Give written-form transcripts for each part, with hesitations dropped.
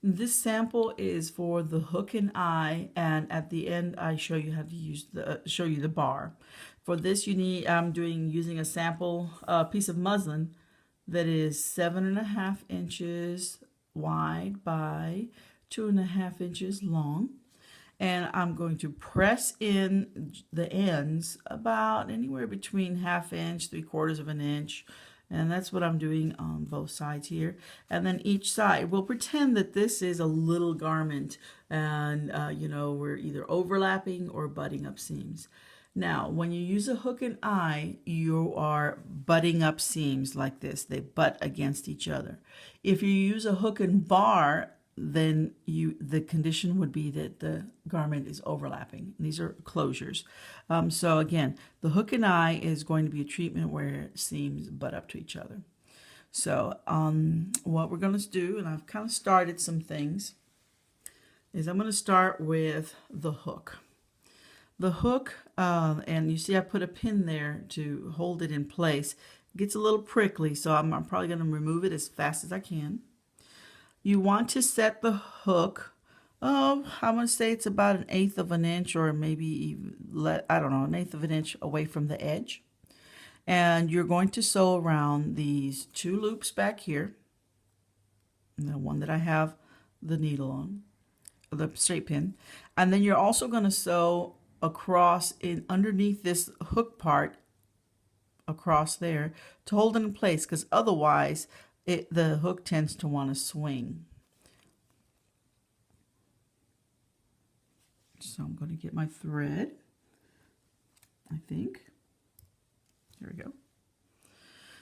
This sample is for the hook and eye, and at the end I show you how to use show you the bar. For this you need, I'm using a sample piece of muslin that is 7.5 inches wide by 2.5 inches long. And I'm going to press in the ends about anywhere between 1/2 inch, 3/4 of an inch. And that's what I'm doing on both sides here. And then each side, we'll pretend that this is a little garment and, we're either overlapping or butting up seams. Now, when you use a hook and eye, you are butting up seams like this. They butt against each other. If you use a hook and bar, then the condition would be that the garment is overlapping. These are closures. So again, the hook and eye is going to be a treatment where seams butt up to each other. So what we're going to do, and I've kind of started some things, is I'm going to start with the hook. The hook, and you see I put a pin there to hold it in place. It gets a little prickly, so I'm probably going to remove it as fast as I can. You want to set the hook, I'm going to say it's about 1/8 of an inch, or maybe even, I don't know, 1/8 of an inch away from the edge. And you're going to sew around these 2 loops back here, the one that I have the needle on, the straight pin. And then you're also going to sew across underneath this hook part, across there, to hold it in place, because otherwise the hook tends to want to swing. So I'm going to get my thread, I think. Here we go.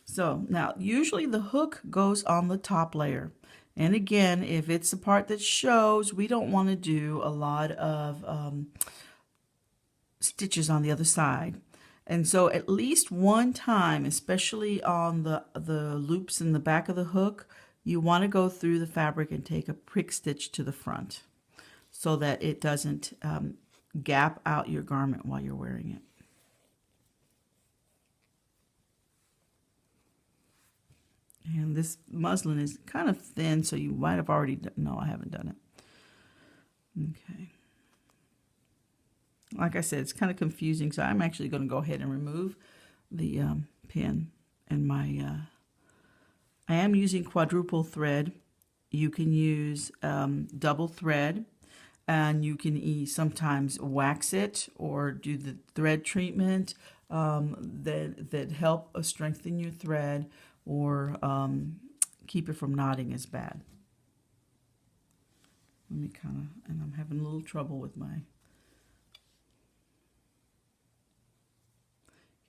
So now usually the hook goes on the top layer. And again, if it's the part that shows, we don't want to do a lot of stitches on the other side. And so at least one time, especially on the loops in the back of the hook, you want to go through the fabric and take a prick stitch to the front so that it doesn't gap out your garment while you're wearing it. And this muslin is kind of thin, so you might have already done, no, I haven't done it. Okay. Like I said, it's kind of confusing, so I'm actually going to go ahead and remove the pin. And I am using quadruple thread. You can use double thread, and you can sometimes wax it or do the thread treatment that help strengthen your thread or keep it from knotting as bad. Let me and I'm having a little trouble with my...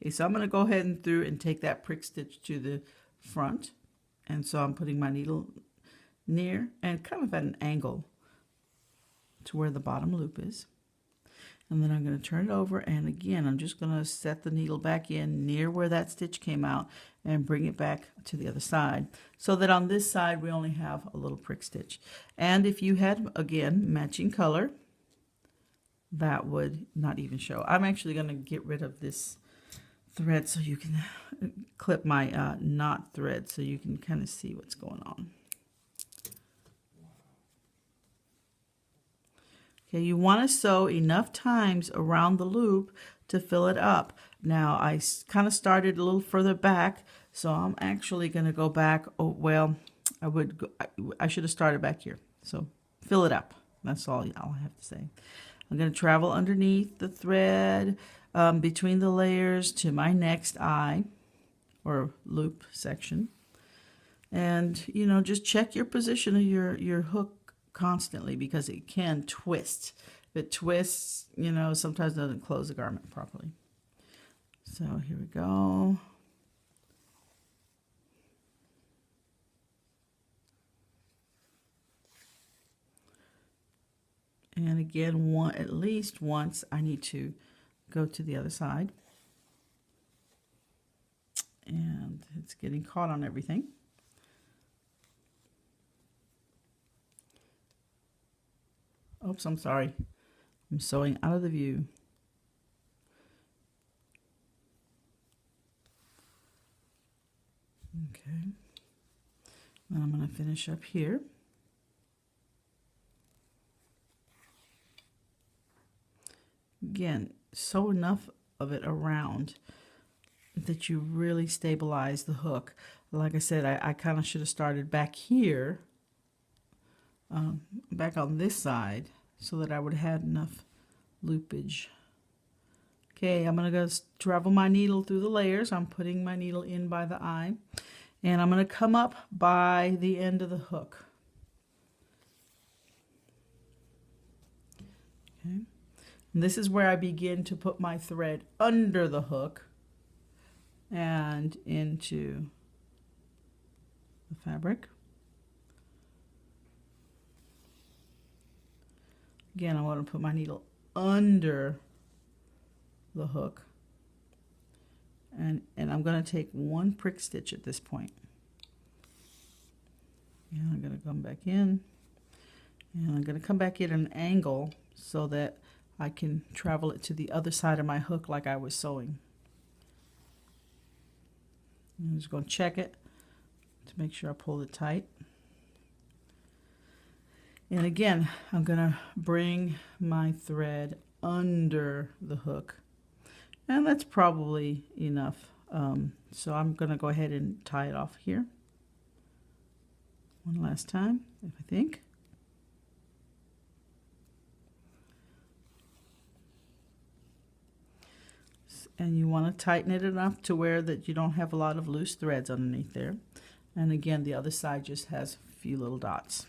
Okay, so I'm going to go ahead and through and take that prick stitch to the front. And so I'm putting my needle near and kind of at an angle to where the bottom loop is. And then I'm going to turn it over, and again, I'm just going to set the needle back in near where that stitch came out and bring it back to the other side, so that on this side we only have a little prick stitch. And if you had, again, matching color, that would not even show. I'm actually going to get rid of this thread so you can clip my knot thread so you can kind of see what's going on. Okay, you want to sew enough times around the loop to fill it up. Now, I kind of started a little further back, so I'm actually going to go back. Oh, well, I should have started back here. So fill it up. That's all I have to say. I'm going to travel underneath the thread between the layers to my next eye or loop section. And, just check your position of your hook constantly, because it can twist. If it twists, sometimes it doesn't close the garment properly. So here we go. And again, at least once I need to go to the other side. And it's getting caught on everything. Oops, I'm sorry. I'm sewing out of the view. Okay. And I'm going to finish up here. again, sew enough of it around that you really stabilize the hook. Like I said, I kind of should have started back here, back on this side, so that I would have had enough loopage. Okay, I'm going to go travel my needle through the layers. I'm putting my needle in by the eye, and I'm going to come up by the end of the hook. Okay, and this is where I begin to put my thread under the hook and into the fabric. Again, I want to put my needle under the hook, and I'm going to take one prick stitch at this point. And I'm going to come back in, and I'm going to come back in an angle so that I can travel it to the other side of my hook like I was sewing. I'm just going to check it to make sure I pull it tight. And again, I'm going to bring my thread under the hook. And that's probably enough. So I'm going to go ahead and tie it off here. One last time, if I think. And you want to tighten it enough to where that you don't have a lot of loose threads underneath there. And again, the other side just has a few little dots.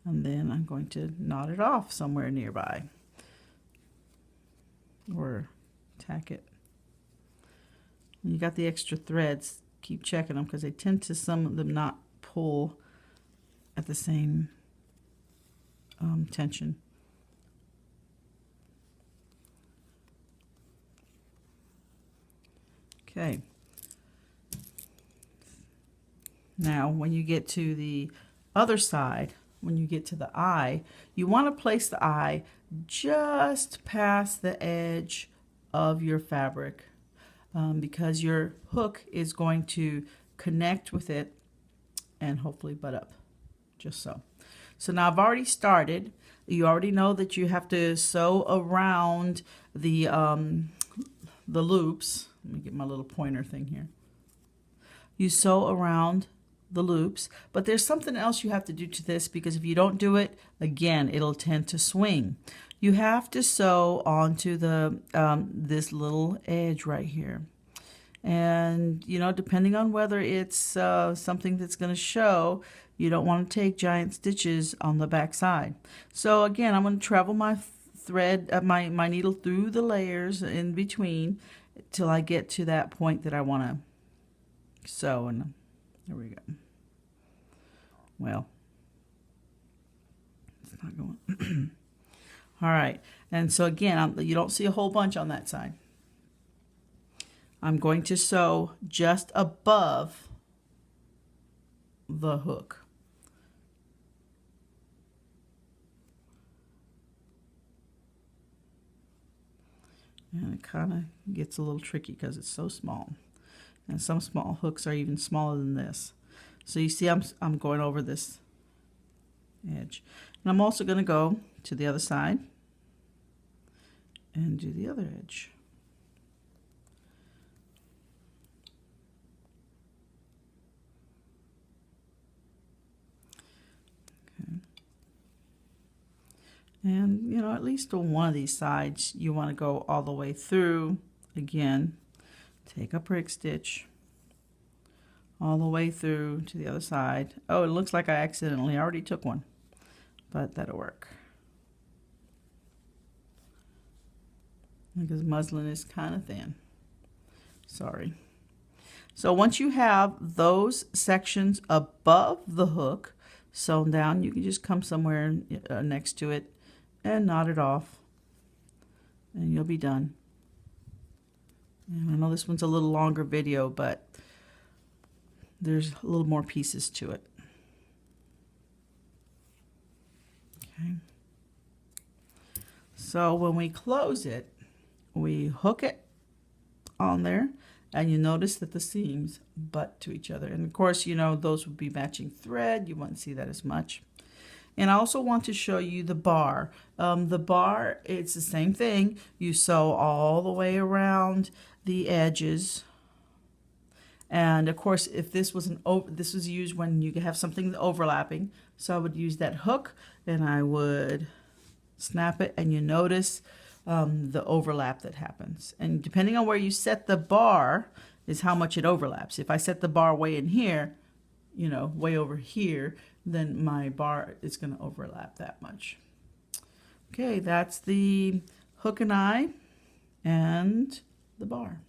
And then I'm going to knot it off somewhere nearby, or tack it. When you got the extra threads, keep checking them, because they tend to, some of them, not pull at the same tension. Okay. Now, when you get to the other side, when you get to the eye, you want to place the eye just past the edge of your fabric, because your hook is going to connect with it and hopefully butt up, just so. So now I've already started. You already know that you have to sew around the loops. Let me get my little pointer thing here. You sew around the loops, but there's something else you have to do to this, because if you don't do it, again, it'll tend to swing. You have to sew onto the this little edge right here. And, you know, depending on whether it's something that's going to show, you don't want to take giant stitches on the back side. So again, I'm going to travel my thread, my needle through the layers in between till I get to that point that I want to sew. And there we go. Well, it's not going. All right. And so again, you don't see a whole bunch on that side. I'm going to sew just above the hook. And it kind of gets a little tricky because it's so small. And some small hooks are even smaller than this. So you see I'm going over this edge. And I'm also going to go to the other side and do the other edge. Okay. And, you know, at least on one of these sides, you want to go all the way through. Again, take a prick stitch all the way through to the other side. Oh, it looks like I accidentally already took one, but that'll work. Because muslin is kind of thin. Sorry. So once you have those sections above the hook sewn down, you can just come somewhere next to it and knot it off, and you'll be done. And I know this one's a little longer video, but there's a little more pieces to it. Okay. So when we close it, we hook it on there, and you notice that the seams butt to each other. And of course, you know, those would be matching thread. You won't see that as much. And I also want to show you the bar. The bar, it's the same thing. You sew all the way around the edges. And of course, if this was this was used when you have something overlapping. So I would use that hook and I would snap it, and you notice the overlap that happens. And depending on where you set the bar is how much it overlaps. If I set the bar way in here, you know, way over here, then my bar is going to overlap that much. Okay, that's the hook and eye and the bar.